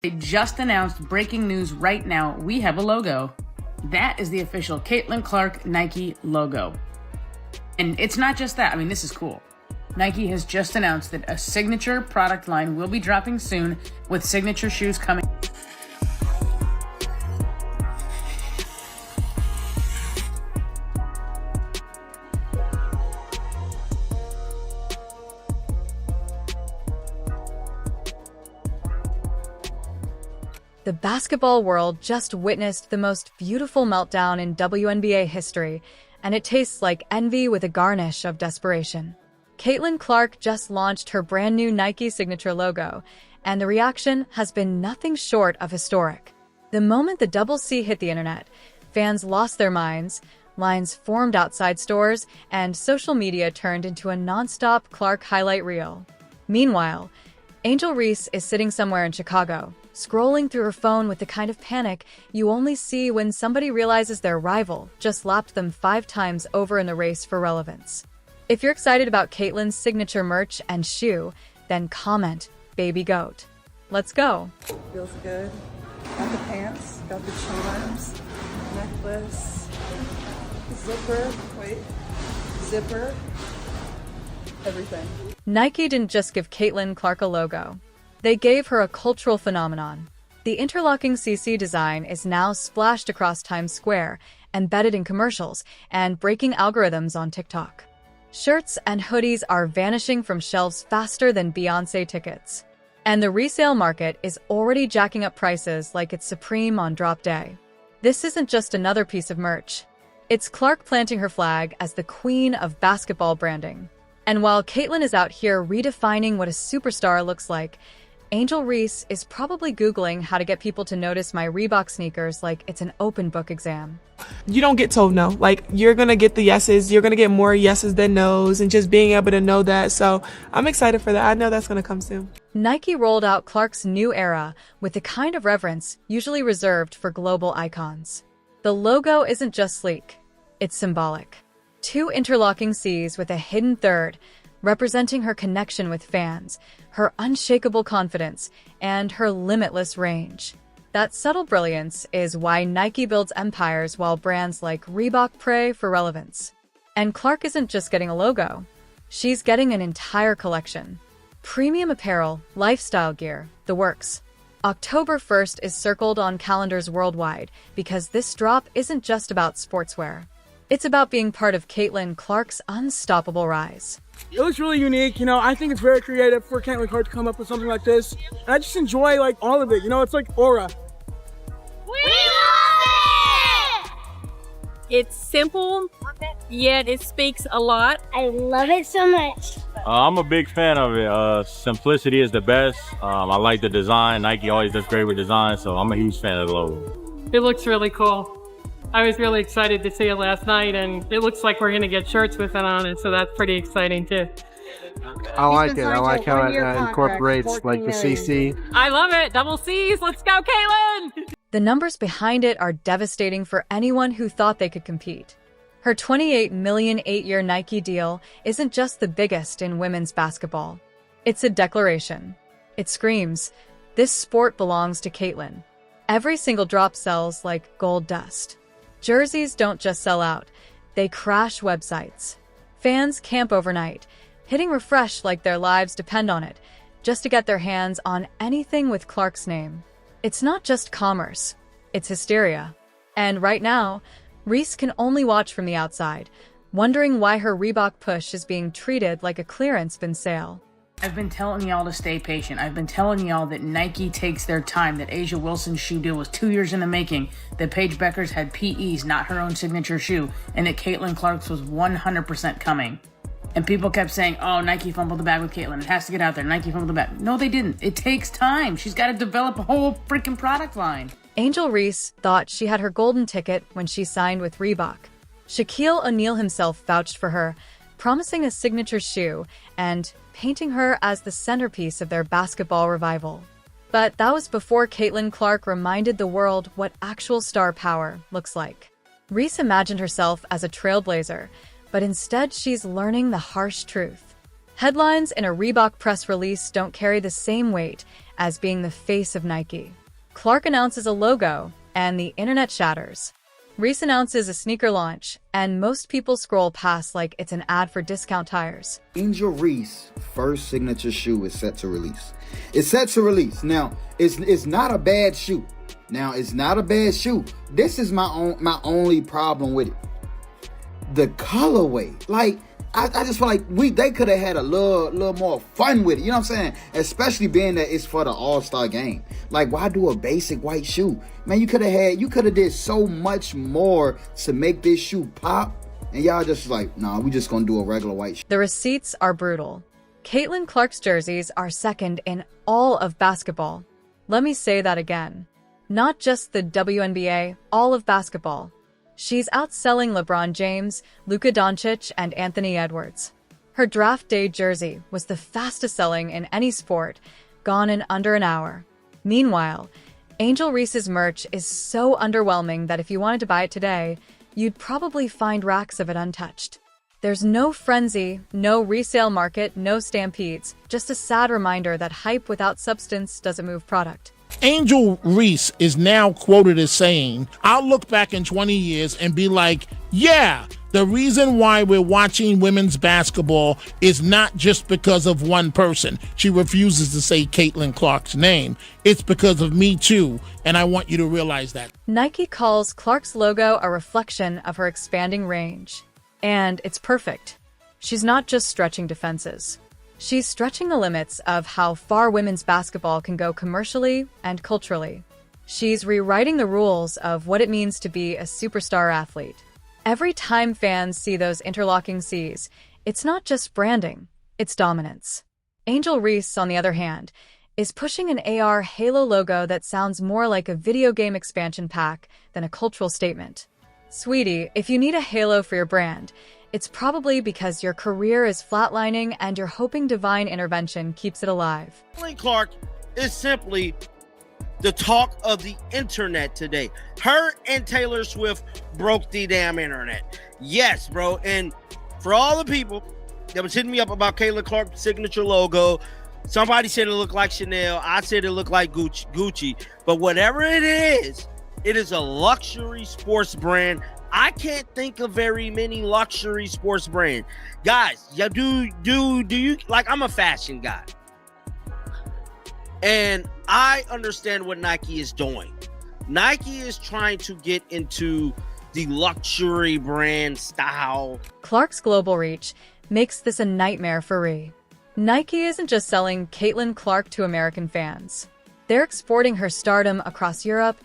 They just announced breaking news right now. We have a logo. That is the official Caitlin Clark Nike logo. And it's not just that. I mean, this is cool. Nike has just announced that a signature product line will be dropping soon with signature shoes coming. The basketball world just witnessed the most beautiful meltdown in WNBA history, and it tastes like envy with a garnish of desperation. Caitlin Clark just launched her brand new Nike signature logo, and the reaction has been nothing short of historic. The moment the double C hit the internet, fans lost their minds, lines formed outside stores, and social media turned into a non-stop Clark highlight reel. Meanwhile, Angel Reese is sitting somewhere in Chicago, scrolling through her phone with the kind of panic you only see when somebody realizes their rival just lapped them 5 times over in the race for relevance. If you're excited about Caitlin's signature merch and shoe, then comment, Baby Goat. Let's go. Feels good. Got the pants, got the charms, necklace, zipper, everything. Nike didn't just give Caitlin Clark a logo. They gave her a cultural phenomenon. The interlocking CC design is now splashed across Times Square, embedded in commercials, and breaking algorithms on TikTok. Shirts and hoodies are vanishing from shelves faster than Beyoncé tickets. And the resale market is already jacking up prices like it's supreme on drop day. This isn't just another piece of merch. It's Clark planting her flag as the queen of basketball branding. And while Caitlin is out here redefining what a superstar looks like, Angel Reese is probably Googling how to get people to notice my Reebok sneakers like it's an open book exam. You don't get told no. Like, you're going to get the yeses. You're going to get more yeses than nos, and just being able to know that. So I'm excited for that. I know that's going to come soon. Nike rolled out Clark's new era with the kind of reverence usually reserved for global icons. The logo isn't just sleek. It's symbolic. 2 interlocking C's with a hidden third, representing her connection with fans, her unshakable confidence, and her limitless range. That subtle brilliance is why Nike builds empires while brands like Reebok pray for relevance. And Clark isn't just getting a logo. She's getting an entire collection. Premium apparel, lifestyle gear, the works. October 1st is circled on calendars worldwide because this drop isn't just about sportswear. It's about being part of Caitlin Clark's unstoppable rise. It looks really unique, I think it's very creative for Caitlin Clark to come up with something like this. And I just enjoy all of it, it's like aura. We love it! It's simple, yet it speaks a lot. I love it so much. I'm a big fan of it. Simplicity is the best. I like the design. Nike always does great with design, so I'm a huge fan of the logo. It looks really cool. I was really excited to see it last night, and it looks like we're going to get shirts with it on it, so that's pretty exciting too. I like it. I like how it incorporates like the CC. I love it. Double C's. Let's go, Caitlin! The numbers behind it are devastating for anyone who thought they could compete. Her $28 million 8-year Nike deal isn't just the biggest in women's basketball. It's a declaration. It screams, this sport belongs to Caitlin. Every single drop sells like gold dust. Jerseys don't just sell out, they crash websites. Fans camp overnight, hitting refresh like their lives depend on it, just to get their hands on anything with Clark's name. It's not just commerce, it's hysteria. And right now, Reese can only watch from the outside, wondering why her Reebok push is being treated like a clearance bin sale. I've been telling y'all to stay patient. I've been telling y'all that Nike takes their time, that Asia Wilson's shoe deal was 2 years in the making, that Paige Beckers had PEs, not her own signature shoe, and that Caitlin Clark's was 100% coming. And people kept saying, oh, Nike fumbled the bag with Caitlin. It has to get out there. Nike fumbled the bag. No, they didn't. It takes time. She's got to develop a whole freaking product line. Angel Reese thought she had her golden ticket when she signed with Reebok. Shaquille O'Neal himself vouched for her, promising a signature shoe and painting her as the centerpiece of their basketball revival. But that was before Caitlin Clark reminded the world what actual star power looks like. Reese imagined herself as a trailblazer, but instead she's learning the harsh truth. Headlines in a Reebok press release don't carry the same weight as being the face of Nike. Clark announces a logo, and the internet shatters. Reese announces a sneaker launch, and most people scroll past like it's an ad for discount tires. Angel Reese's first signature shoe is set to release. It's set to release. Now, it's not a bad shoe. This is my only problem with it. The colorway. Like, I just feel like they could have had a little more fun with it. You know what I'm saying? Especially being that it's for the All-Star game. Like, why do a basic white shoe? Man, you could have did so much more to make this shoe pop. And y'all just like, nah, we just gonna do a regular white shoe. The receipts are brutal. Caitlin Clark's jerseys are second in all of basketball. Let me say that again. Not just the WNBA, all of basketball. She's outselling LeBron James, Luka Doncic, and Anthony Edwards. Her draft day jersey was the fastest selling in any sport, gone in under an hour. Meanwhile, Angel Reese's merch is so underwhelming that if you wanted to buy it today, you'd probably find racks of it untouched. There's no frenzy, no resale market, no stampedes, just a sad reminder that hype without substance doesn't move product. Angel Reese is now quoted as saying, "I'll look back in 20 years and be like, yeah, the reason why we're watching women's basketball is not just because of one person." She refuses to say Caitlin Clark's name. "It's because of me too, and I want you to realize that." Nike calls Clark's logo a reflection of her expanding range. And it's perfect. She's not just stretching defenses. She's stretching the limits of how far women's basketball can go commercially and culturally. She's rewriting the rules of what it means to be a superstar athlete. Every time fans see those interlocking C's, it's not just branding, it's dominance. Angel Reese, on the other hand, is pushing an AR Halo logo that sounds more like a video game expansion pack than a cultural statement. Sweetie, if you need a halo for your brand, it's probably because your career is flatlining and you're hoping divine intervention keeps it alive. Caitlin Clark is simply the talk of the internet today. Her and Taylor Swift broke the damn internet. Yes, bro. And for all the people that was hitting me up about Caitlin Clark's signature logo, somebody said it looked like Chanel. I said it looked like Gucci. But whatever it is a luxury sports brand. I can't think of very many luxury sports brands. Guys, do you, like, I'm a fashion guy. And I understand what Nike is doing. Nike is trying to get into the luxury brand style. Clark's global reach makes this a nightmare for Ree. Nike isn't just selling Caitlin Clark to American fans. They're exporting her stardom across Europe,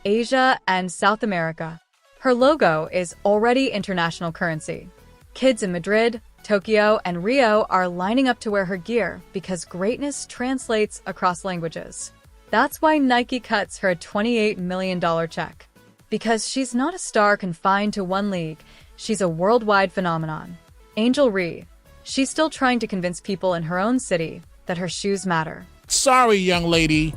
Asia, and South America. Her logo is already international currency. Kids in Madrid, Tokyo, and Rio are lining up to wear her gear because greatness translates across languages. That's why Nike cuts her a $28 million check. Because she's not a star confined to one league, she's a worldwide phenomenon. Angel Ree, she's still trying to convince people in her own city that her shoes matter. Sorry, young lady.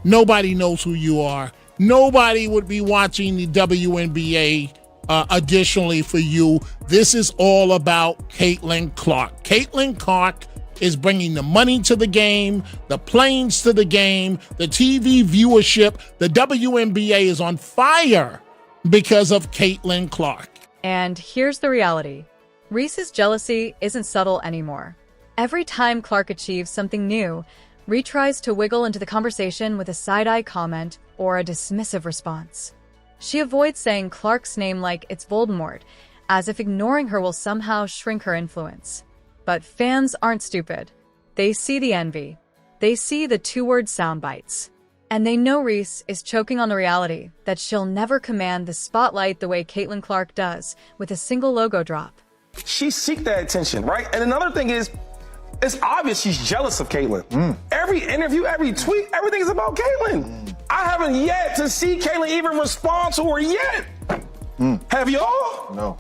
Nobody knows who you are. Nobody would be watching the WNBA additionally for you. This is all about Caitlin Clark. Caitlin Clark is bringing the money to the game, the planes to the game, the TV viewership. The WNBA is on fire because of Caitlin Clark. And here's the reality. Reese's jealousy isn't subtle anymore. Every time Clark achieves something new, Ree tries to wiggle into the conversation with a side-eye comment or a dismissive response. She avoids saying Clark's name like it's Voldemort, as if ignoring her will somehow shrink her influence. But fans aren't stupid. They see the envy. They see the two-word sound bites. And they know Reese is choking on the reality that she'll never command the spotlight the way Caitlin Clark does with a single logo drop. She seeks that attention, right? And another thing is, it's obvious she's jealous of Caitlin. Every interview, every tweet, everything is about Caitlin. I haven't yet to see Caitlin even respond to her yet. Have y'all? No.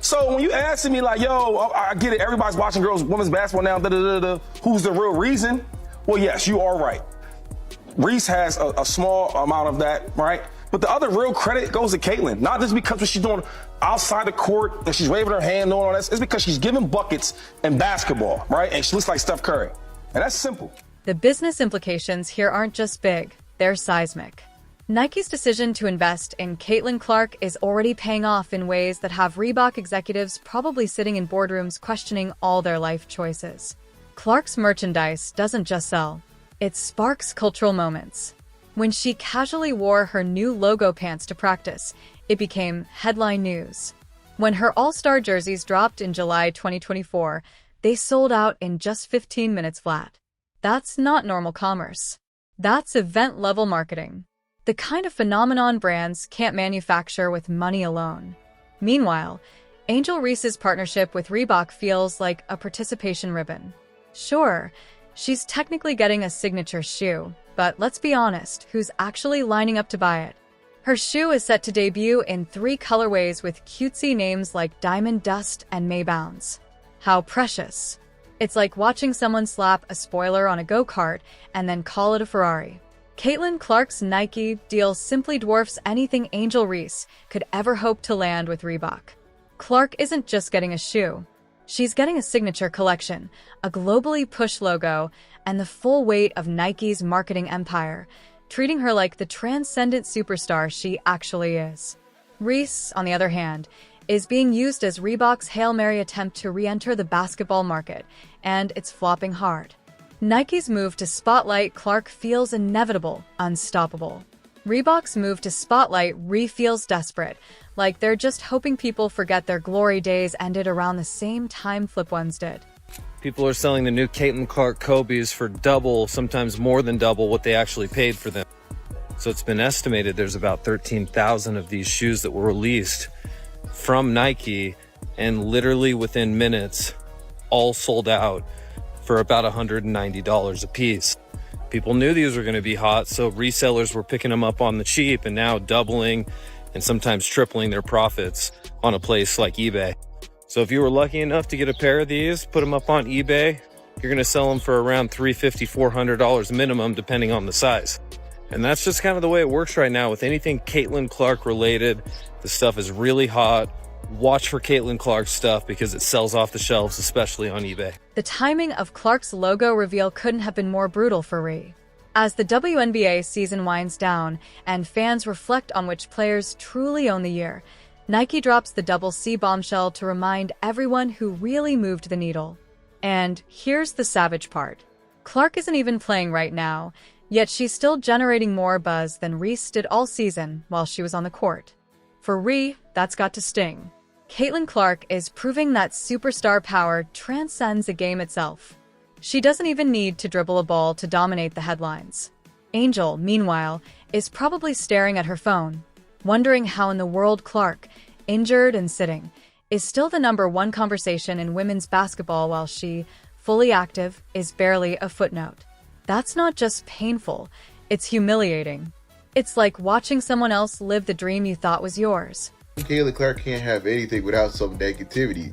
So when you asking me like, yo, I get it, everybody's watching women's basketball now, who's the real reason? Well, yes, you are right. Reese has a small amount of that, right? But the other real credit goes to Caitlin, not just because what she's doing outside the court and she's waving her hand, doing all that. It's because she's giving buckets in basketball, right? And she looks like Steph Curry. And that's simple. The business implications here aren't just big, they're seismic. Nike's decision to invest in Caitlin Clark is already paying off in ways that have Reebok executives probably sitting in boardrooms questioning all their life choices. Clark's merchandise doesn't just sell, it sparks cultural moments. When she casually wore her new logo pants to practice, it became headline news. When her All-Star jerseys dropped in July 2024, they sold out in just 15 minutes flat. That's not normal commerce. That's event-level marketing. The kind of phenomenon brands can't manufacture with money alone. Meanwhile, Angel Reese's partnership with Reebok feels like a participation ribbon. Sure, she's technically getting a signature shoe, but let's be honest, who's actually lining up to buy it? Her shoe is set to debut in 3 colorways with cutesy names like Diamond Dust and May Bounce. How precious. It's like watching someone slap a spoiler on a go-kart and then call it a Ferrari. Caitlin Clark's Nike deal simply dwarfs anything Angel Reese could ever hope to land with Reebok. Clark isn't just getting a shoe. She's getting a signature collection, a globally pushed logo, and the full weight of Nike's marketing empire, treating her like the transcendent superstar she actually is. Reese, on the other hand, is being used as Reebok's Hail Mary attempt to re-enter the basketball market, and it's flopping hard. Nike's move to spotlight Clark feels inevitable, unstoppable. Reebok's move to spotlight Ree feels desperate, like they're just hoping people forget their glory days ended around the same time Flip Ones did. People are selling the new Caitlin Clark Kobe's for double, sometimes more than double what they actually paid for them. So it's been estimated there's about 13,000 of these shoes that were released from Nike, and literally within minutes, all sold out for about $190 a piece. People knew these were going to be hot, so resellers were picking them up on the cheap and now doubling and sometimes tripling their profits on a place like eBay. So if you were lucky enough to get a pair of these, put them up on eBay, you're going to sell them for around $350, $400 minimum, depending on the size. And that's just kind of the way it works right now with anything Caitlin Clark related. The stuff is really hot. Watch for Caitlin Clark stuff because it sells off the shelves, especially on eBay. The timing of Clark's logo reveal couldn't have been more brutal for Ree. As the WNBA season winds down and fans reflect on which players truly own the year, Nike drops the double C bombshell to remind everyone who really moved the needle. And here's the savage part. Clark isn't even playing right now, yet she's still generating more buzz than Reese did all season while she was on the court. For Ree, that's got to sting. Caitlin Clark is proving that superstar power transcends the game itself. She doesn't even need to dribble a ball to dominate the headlines. Angel, meanwhile, is probably staring at her phone, wondering how in the world Clark, injured and sitting, is still the #1 conversation in women's basketball while she, fully active, is barely a footnote. That's not just painful, it's humiliating. It's like watching someone else live the dream you thought was yours. Caitlin Clark can't have anything without some negativity.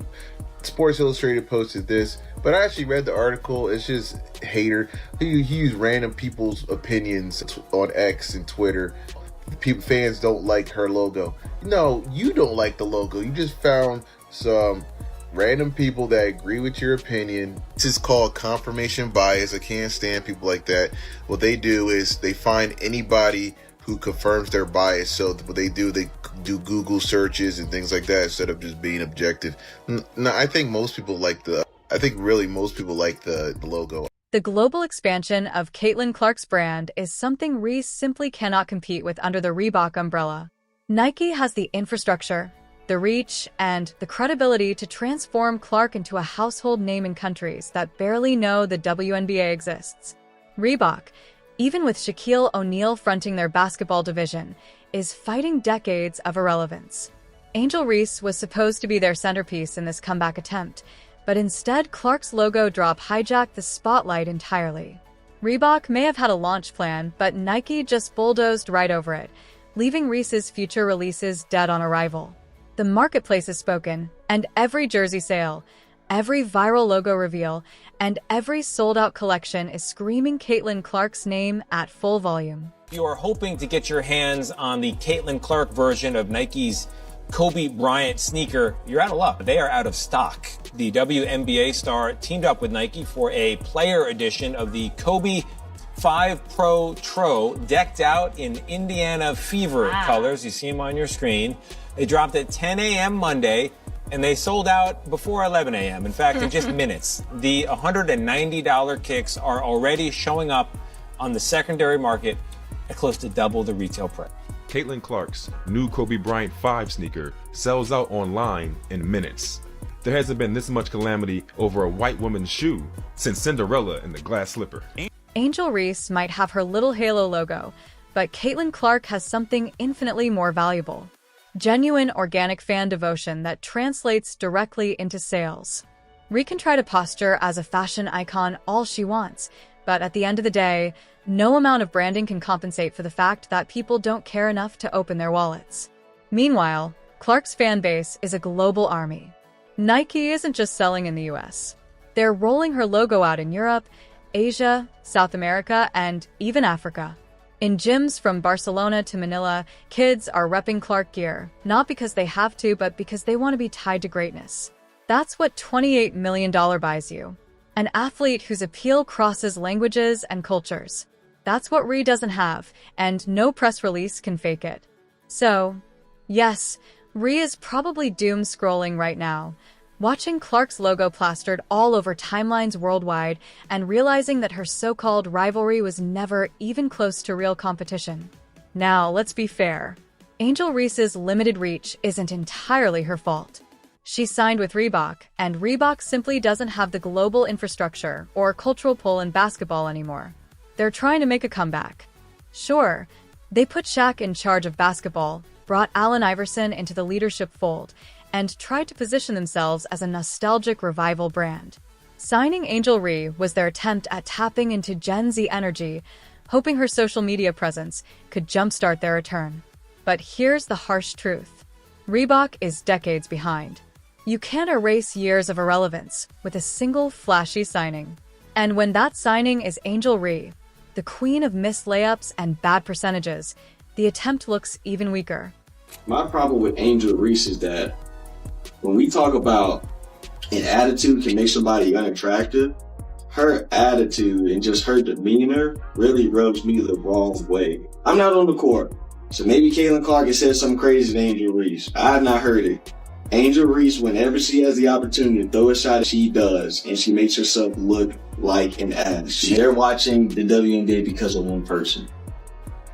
Sports Illustrated posted this, but I actually read the article. It's just hater. He used random people's opinions on X and Twitter. Fans don't like her logo. No, you don't like the logo. You just found some random people that agree with your opinion. This is called confirmation bias. I can't stand people like that. What they do is they find anybody who confirms their bias. So what they do Google searches and things like that instead of just being objective. No, I think most people like the logo. The global expansion of Caitlin Clark's brand is something Reese simply cannot compete with under the Reebok umbrella. Nike has the infrastructure, the reach, and the credibility to transform Clark into a household name in countries that barely know the WNBA exists. Reebok, even with Shaquille O'Neal fronting their basketball division, is fighting decades of irrelevance. Angel Reese was supposed to be their centerpiece in this comeback attempt, but instead Clark's logo drop hijacked the spotlight entirely. Reebok may have had a launch plan, but Nike just bulldozed right over it, leaving Reese's future releases dead on arrival. The marketplace has spoken, and every jersey sale, every viral logo reveal, and every sold-out collection is screaming Caitlin Clark's name at full volume. You are hoping to get your hands on the Caitlin Clark version of Nike's Kobe Bryant sneaker, you're out of luck. They are out of stock. The WNBA star teamed up with Nike for a player edition of the Kobe 5 Pro Tro, decked out in Indiana Fever colors. You see them on your screen. They dropped at 10 a.m. Monday, and they sold out before 11 a.m. In fact, in just minutes. The $190 kicks are already showing up on the secondary market at close to double the retail price. Caitlin Clark's new Kobe Bryant 5 sneaker sells out online in minutes. There hasn't been this much calamity over a white woman's shoe since Cinderella and the glass slipper. Angel Reese might have her little halo logo, but Caitlin Clark has something infinitely more valuable. Genuine organic fan devotion that translates directly into sales. Ree can try to posture as a fashion icon all she wants, but at the end of the day, no amount of branding can compensate for the fact that people don't care enough to open their wallets. Meanwhile, Clark's fan base is a global army. Nike isn't just selling in the US. They're rolling her logo out in Europe, Asia, South America, and even Africa. In gyms from Barcelona to Manila, kids are repping Clark gear, not because they have to, but because they want to be tied to greatness. That's what $28 million buys you. An athlete whose appeal crosses languages and cultures. That's what Ree doesn't have, and no press release can fake it. So, yes, Ree is probably doom scrolling right now, watching Clark's logo plastered all over timelines worldwide and realizing that her so-called rivalry was never even close to real competition. Now, let's be fair. Angel Reese's limited reach isn't entirely her fault. She signed with Reebok, and Reebok simply doesn't have the global infrastructure or cultural pull in basketball anymore. They're trying to make a comeback. Sure, they put Shaq in charge of basketball, brought Allen Iverson into the leadership fold, and tried to position themselves as a nostalgic revival brand. Signing Angel Ree was their attempt at tapping into Gen Z energy, hoping her social media presence could jumpstart their return. But here's the harsh truth. Reebok is decades behind. You can't erase years of irrelevance with a single flashy signing. And when that signing is Angel Ree, the queen of missed layups and bad percentages, the attempt looks even weaker. My problem with Angel Reese is that when we talk about an attitude can make somebody unattractive, her attitude and just her demeanor really rubs me the wrong way. I'm not on the court, so maybe Caitlin Clark has said something crazy to Angel Reese. I have not heard it. Angel Reese, whenever she has the opportunity to throw a shot, she does, and she makes herself look like an ass. They're watching the WNBA because of one person.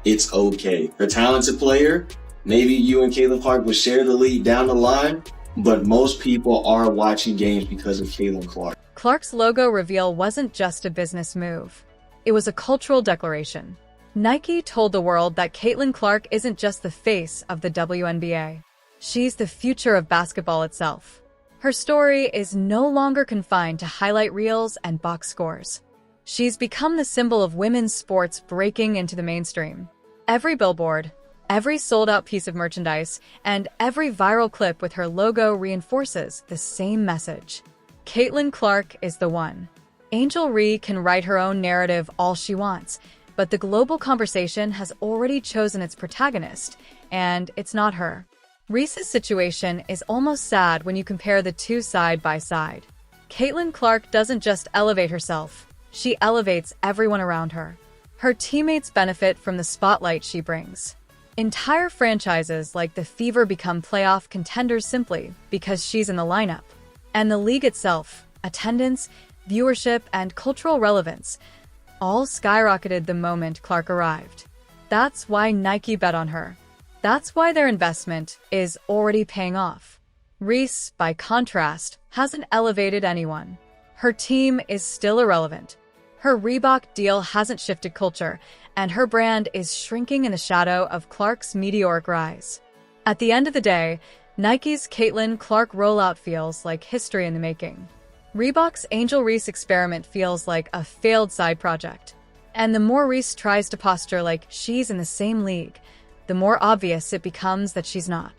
It's okay. Her talented player, maybe you and Caitlin Clark will share the lead down the line, but most people are watching games because of Caitlin Clark. Clark's logo reveal wasn't just a business move. It was a cultural declaration. Nike told the world that Caitlin Clark isn't just the face of the WNBA. She's the future of basketball itself. Her story is no longer confined to highlight reels and box scores. She's become the symbol of women's sports breaking into the mainstream. Every billboard, every sold-out piece of merchandise, and every viral clip with her logo reinforces the same message. Caitlin Clark is the one. Angel Ree can write her own narrative all she wants, but the global conversation has already chosen its protagonist, and it's not her. Reese's situation is almost sad when you compare the two side by side. Caitlin Clark doesn't just elevate herself, she elevates everyone around her. Her teammates benefit from the spotlight she brings. Entire franchises like the Fever become playoff contenders simply because she's in the lineup. And the league itself, attendance, viewership, and cultural relevance, all skyrocketed the moment Clark arrived. That's why Nike bet on her. That's why their investment is already paying off. Reese, by contrast, hasn't elevated anyone. Her team is still irrelevant. Her Reebok deal hasn't shifted culture, and her brand is shrinking in the shadow of Clark's meteoric rise. At the end of the day, Nike's Caitlin Clark rollout feels like history in the making. Reebok's Angel Reese experiment feels like a failed side project. And the more Reese tries to posture like she's in the same league, the more obvious it becomes that she's not.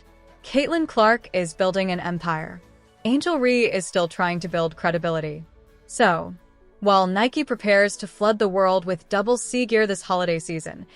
Caitlin Clark is building an empire. Angel Ree is still trying to build credibility. So, while Nike prepares to flood the world with double C gear this holiday season,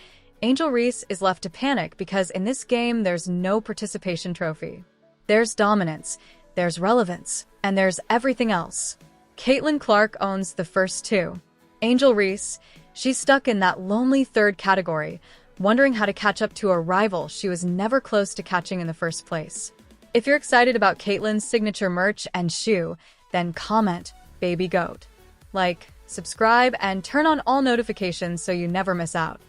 Angel Reese is left to panic because in this game, there's no participation trophy. There's dominance, there's relevance, and there's everything else. Caitlin Clark owns the first two. Angel Reese, she's stuck in that lonely third category, wondering how to catch up to a rival she was never close to catching in the first place. If you're excited about Caitlin's signature merch and shoe, then comment, Baby Goat. Like, subscribe, and turn on all notifications so you never miss out.